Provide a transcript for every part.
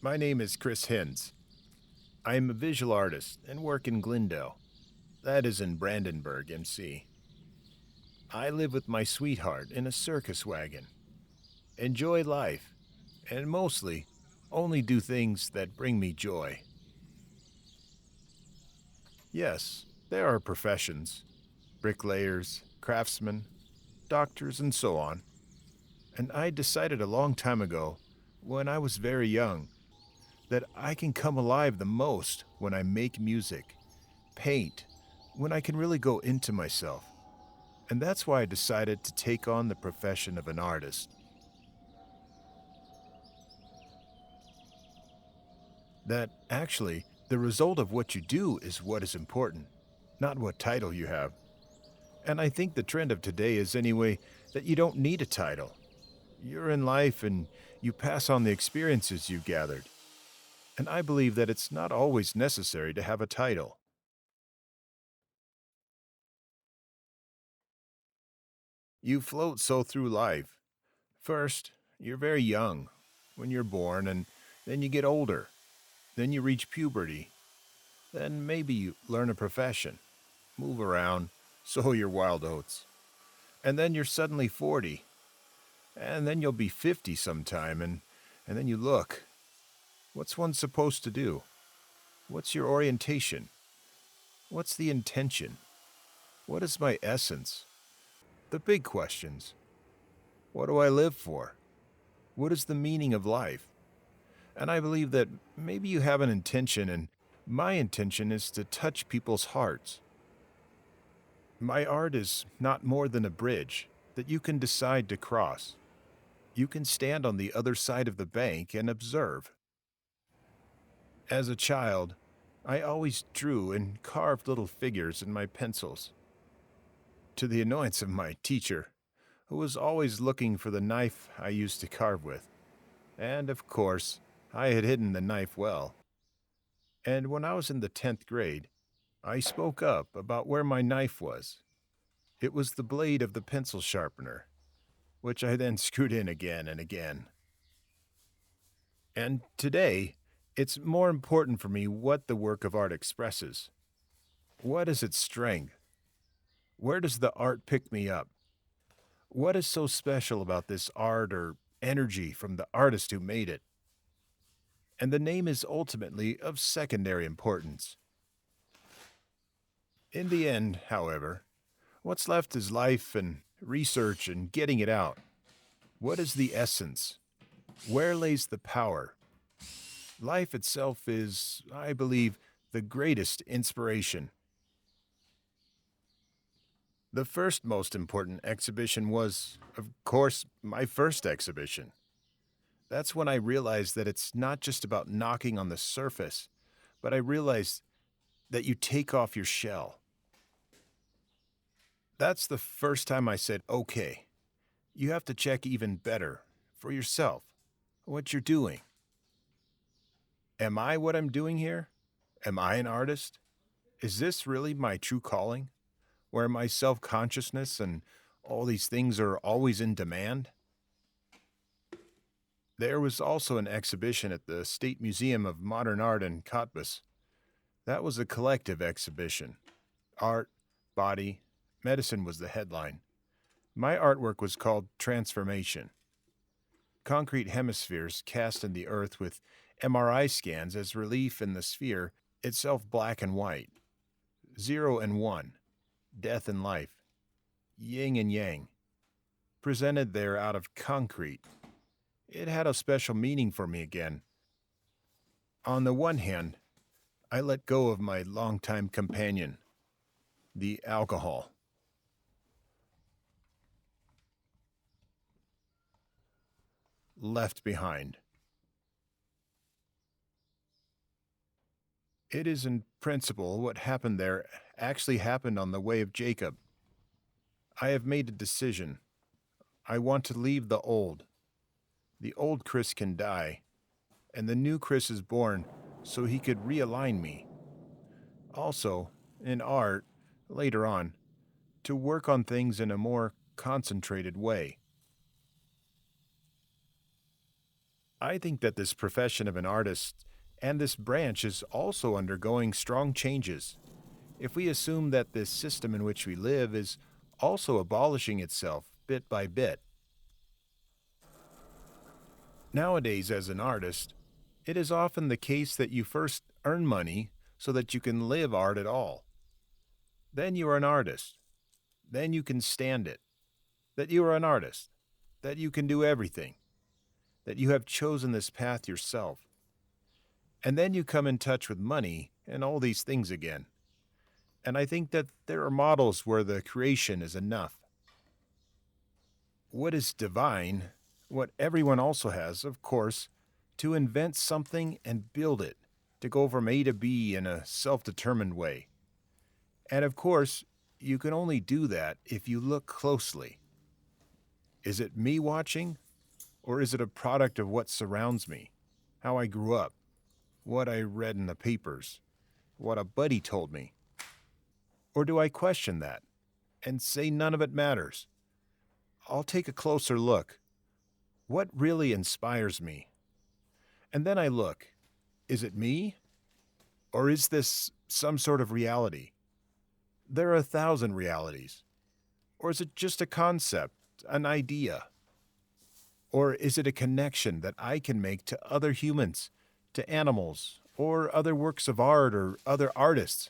My name is Chris Hinze. I am a visual artist and work in Glendale. That is in Brandenburg, MC. I live with my sweetheart in a circus wagon. Enjoy life, and mostly only do things that bring me joy. Yes, there are professions bricklayers, craftsmen, doctors, and so on. And I decided a long time ago, when I was very young, that I can come alive the most when I make music, paint, when I can really go into myself. And that's why I decided to take on the profession of an artist. That actually, the result of what you do is what is important, not what title you have. And I think the trend of today is anyway that you don't need a title. You're in life and you pass on the experiences you gathered. And I believe that it's not always necessary to have a title. You float so through life. First, you're very young when you're born, and then you get older. Then you reach puberty. Then maybe you learn a profession, move around, sow your wild oats. And then you're suddenly 40. And then you'll be 50 sometime, and then you look. What's one supposed to do? What's your orientation? What's the intention? What is my essence? The big questions. What do I live for? What is the meaning of life? And I believe that maybe you have an intention, and my intention is to touch people's hearts. My art is not more than a bridge that you can decide to cross. You can stand on the other side of the bank and observe. As a child, I always drew and carved little figures in my pencils, to the annoyance of my teacher, who was always looking for the knife I used to carve with. And, of course, I had hidden the knife well. And when I was in the 10th grade, I spoke up about where my knife was. It was the blade of the pencil sharpener, which I then screwed in again and again. And today, it's more important for me what the work of art expresses. What is its strength? Where does the art pick me up? What is so special about this art or energy from the artist who made it? And the name is ultimately of secondary importance. In the end, however, what's left is life and research and getting it out. What is the essence? Where lays the power? Life itself is, I believe, the greatest inspiration. The first most important exhibition was, of course, my first exhibition. That's when I realized that it's not just about knocking on the surface, but I realized that you take off your shell. That's the first time I said, okay, you have to check even better for yourself what you're doing. Am I what I'm doing here? Am I an artist? Is this really my true calling, where my self-consciousness and all these things are always in demand? There was also an exhibition at the State Museum of Modern Art in Cottbus. That was a collective exhibition. Art, body, medicine was the headline. My artwork was called Transformation. Concrete hemispheres cast in the earth with MRI scans as relief in the sphere, itself black and white. 0 and 1, death and life, yin and yang, presented there out of concrete. It had a special meaning for me again. On the one hand, I let go of my longtime companion, the alcohol. Left behind. It is in principle what happened there actually happened on the way of Jacob. I have made a decision. I want to leave the old. The old Chris can die, and the new Chris is born so he could realign me. Also, in art, later on, to work on things in a more concentrated way. I think that this profession of an artist and this branch is also undergoing strong changes. If we assume that this system in which we live is also abolishing itself bit by bit. Nowadays, as an artist, it is often the case that you first earn money so that you can live art at all. Then you are an artist. Then you can stand it. That you are an artist. That you can do everything. That you have chosen this path yourself. And then you come in touch with money and all these things again. And I think that there are models where the creation is enough. What is divine, what everyone also has, of course, to invent something and build it, to go from A to B in a self-determined way. And of course, you can only do that if you look closely. Is it me watching, or is it a product of what surrounds me, how I grew up, what I read in the papers, what a buddy told me? Or do I question that and say none of it matters? I'll take a closer look. What really inspires me? And then I look. Is it me? Or is this some sort of reality? There are 1,000 realities. Or is it just a concept, an idea? Or is it a connection that I can make to other humans, to animals, or other works of art or other artists?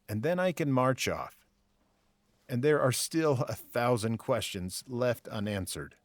And then I can march off. And there are still 1,000 questions left unanswered.